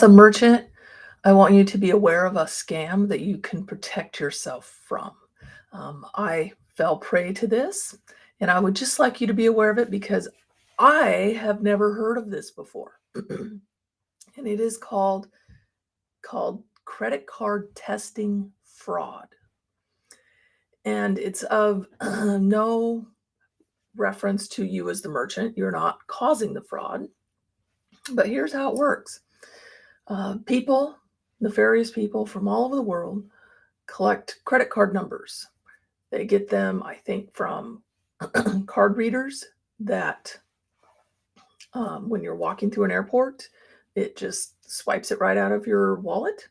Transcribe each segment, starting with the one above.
a merchant, I want you to be aware of a scam that you can protect yourself from. I fell prey to this, and I would just like you to be aware of it because I have never heard of this before. And it is called credit card testing fraud. And it's of no reference to you as the merchant. You're not causing the fraud. But here's how it works. People, nefarious people from all over the world, collect credit card numbers. They get them, I think, from card readers that when you're walking through an airport, it just swipes it right out of your wallet.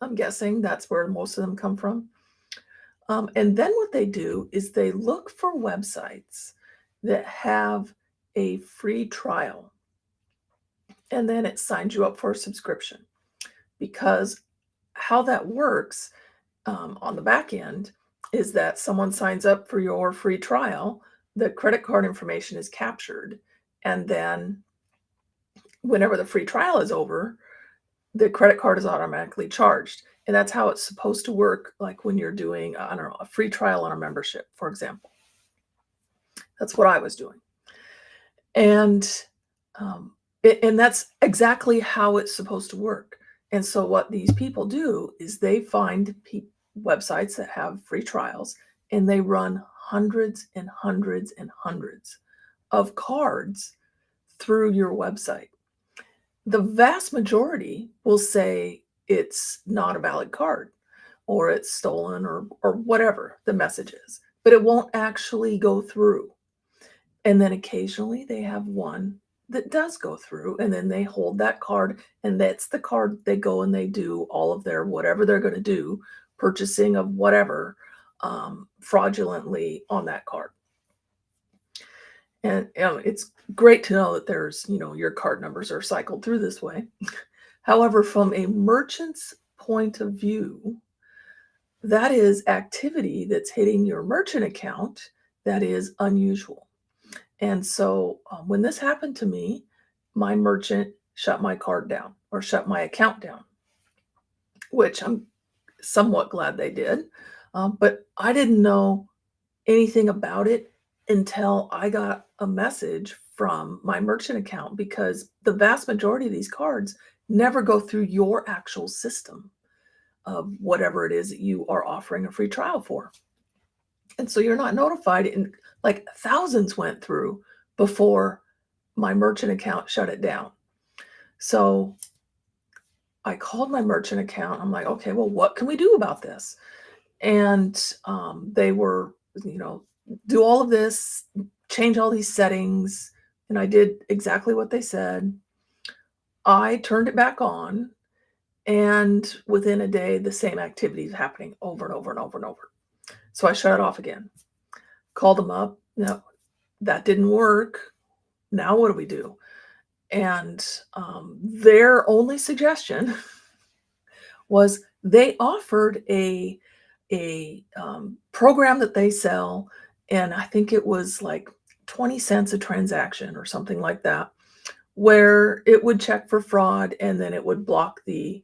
I'm guessing that's where most of them come from. And then what they do is they look for websites that have a free trial, and then it signs you up for a subscription. Because how that works on the back end is that someone signs up for your free trial, the credit card information is captured, and then whenever the free trial is over, the credit card is automatically charged. And that's how it's supposed to work, like when you're doing, I don't know, a free trial on a membership, for example. That's what I was doing. And and that's exactly how it's supposed to work. And so what these people do is they find websites that have free trials, and they run hundreds and hundreds and hundreds of cards through your website. The vast majority will say it's not a valid card or it's stolen or whatever the message is, but it won't actually go through. And then occasionally they have one that does go through, and then they hold that card, and that's the card they go and they do all of their whatever they're going to do, purchasing of whatever, fraudulently on that card. And it's great to know that there's, your card numbers are cycled through this way. However, from a merchant's point of view, that is activity that's hitting your merchant account that is unusual. And so when this happened to me, my merchant shut my card down or shut my account down, which I'm somewhat glad they did. But I didn't know anything about it until I got a message from my merchant account, because the vast majority of these cards never go through your actual system of whatever it is that you are offering a free trial for. And so you're not notified, and like thousands went through before my merchant account shut it down. So I called my merchant account. I'm like, okay, well, what can we do about this? And they were, do all of this, change all these settings. And I did exactly what they said. I turned it back on. And within a day, the same activity is happening over and over and over and over. So I shut it off again. Called them up. No, that didn't work. Now what do we do? And their only suggestion was they offered a program that they sell, and I think it was like 20 cents a transaction or something like that, where it would check for fraud and then it would block the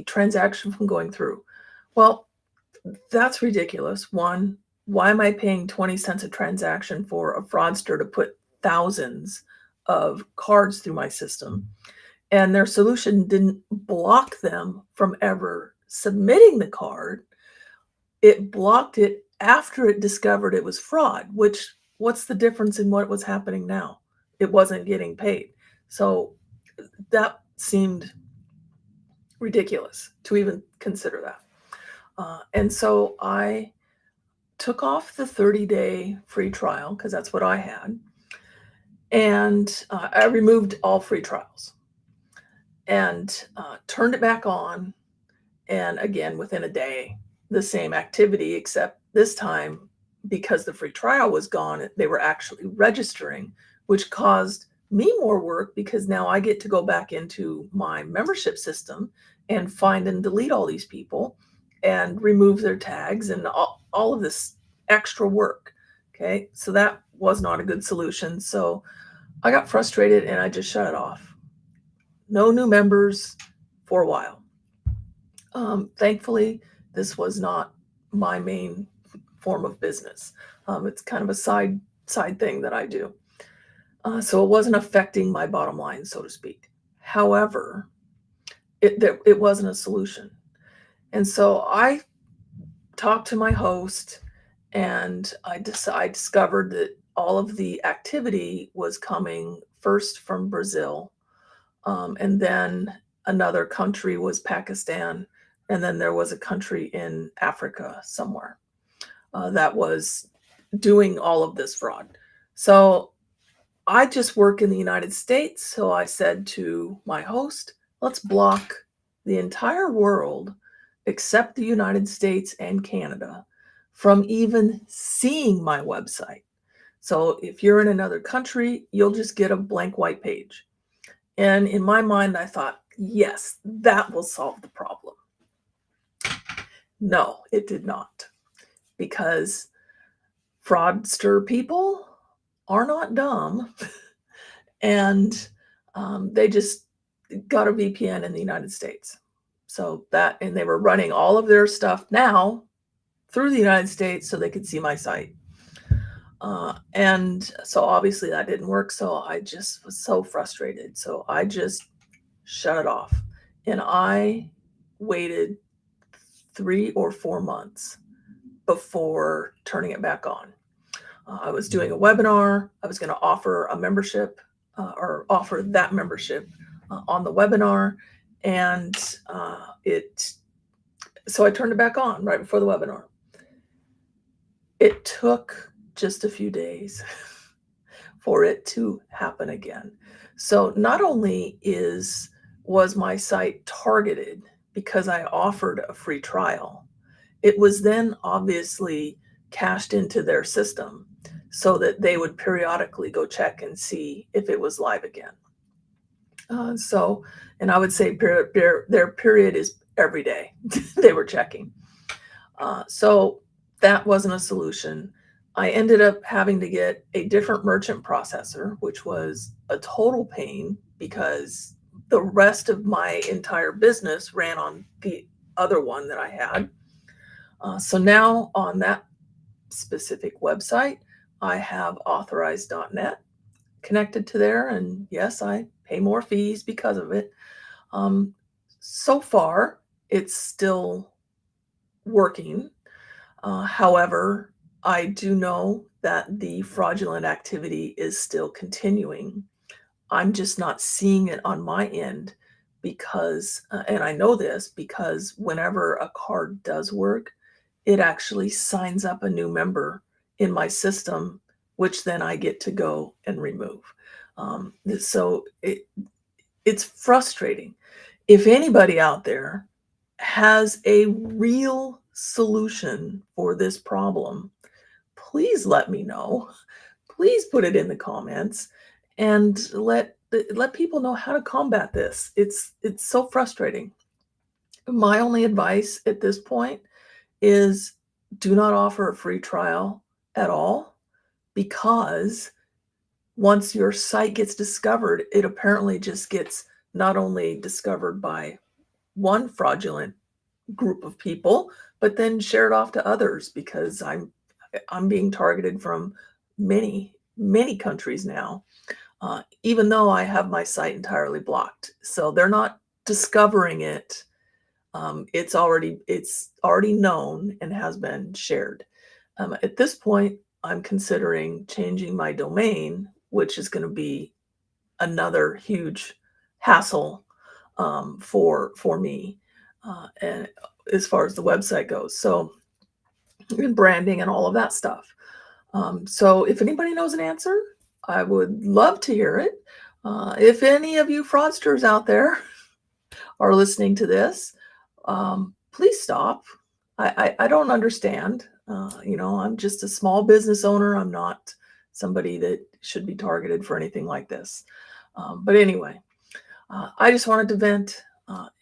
transaction from going through. Well, that's ridiculous. One, why am I paying 20 cents a transaction for a fraudster to put thousands of cards through my system? And their solution didn't block them from ever submitting the card. It blocked it after it discovered it was fraud, which, what's the difference in what was happening now? It wasn't getting paid. So that seemed ridiculous to even consider that. And so I took off the 30-day free trial, because that's what I had. And I removed all free trials and turned it back on. And again, within a day, the same activity, except this time, because the free trial was gone, they were actually registering, which caused me more work, because now I get to go back into my membership system and find and delete all these people and remove their tags and all of this extra work. Okay. So that was not a good solution. So I got frustrated and I just shut it off. no new members for a while. Thankfully, this was not my main form of business. It's kind of a side thing that I do. So it wasn't affecting my bottom line, so to speak. However, it wasn't a solution. And so I talked to my host, and I discovered that all of the activity was coming first from Brazil, and then another country was Pakistan, and then there was a country in Africa somewhere that was doing all of this fraud. So I just work in the United States. So I said to my host, let's block the entire world except the United States and Canada from even seeing my website. So if you're in another country, you'll just get a blank white page. And in my mind, I thought, yes, that will solve the problem. No, it did not, because fraudster people are not dumb. And they just got a VPN in the United States. So that, and they were running all of their stuff now through the United States so they could see my site. And so obviously that didn't work. So I just was so frustrated. So I just shut it off. And I waited 3 or 4 months before turning it back on. I was doing a webinar. I was going to offer a membership or offer that membership on the webinar. And so I turned it back on right before the webinar. It took just a few days for it to happen again. So not only was my site targeted because I offered a free trial, it was then obviously cached into their system so that they would periodically go check and see if it was live again. And I would say their period is every day. They were checking. So that wasn't a solution. I ended up having to get a different merchant processor, which was a total pain because the rest of my entire business ran on the other one that I had. So now on that specific website, I have Authorize.net connected to there. And yes, I pay more fees because of it. So far, it's still working. However, I do know that the fraudulent activity is still continuing. I'm just not seeing it on my end because, and I know this because whenever a card does work, it actually signs up a new member in my system, which then I get to go and remove. So it's frustrating. If anybody out there has a real solution for this problem, please let me know. Please put it in the comments and let people know how to combat this. It's so frustrating. My only advice at this point is do not offer a free trial at all, because once your site gets discovered, it apparently just gets not only discovered by one fraudulent group of people, but then shared off to others, because I'm being targeted from many, many countries now, even though I have my site entirely blocked. So they're not discovering it. It's already known and has been shared. At this point, I'm considering changing my domain, which is going to be another huge hassle for me, and as far as the website goes. So, and branding and all of that stuff. So if anybody knows an answer, I would love to hear it. If any of you fraudsters out there are listening to this, please stop. I don't understand. I'm just a small business owner. I'm not somebody that should be targeted for anything like this. But anyway, I just wanted to vent.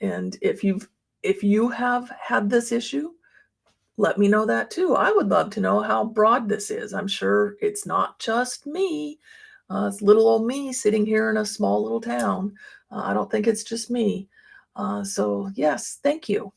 And if you have had this issue, let me know that too. I would love to know how broad this is. I'm sure it's not just me. It's little old me sitting here in a small little town. I don't think it's just me. So, yes, thank you.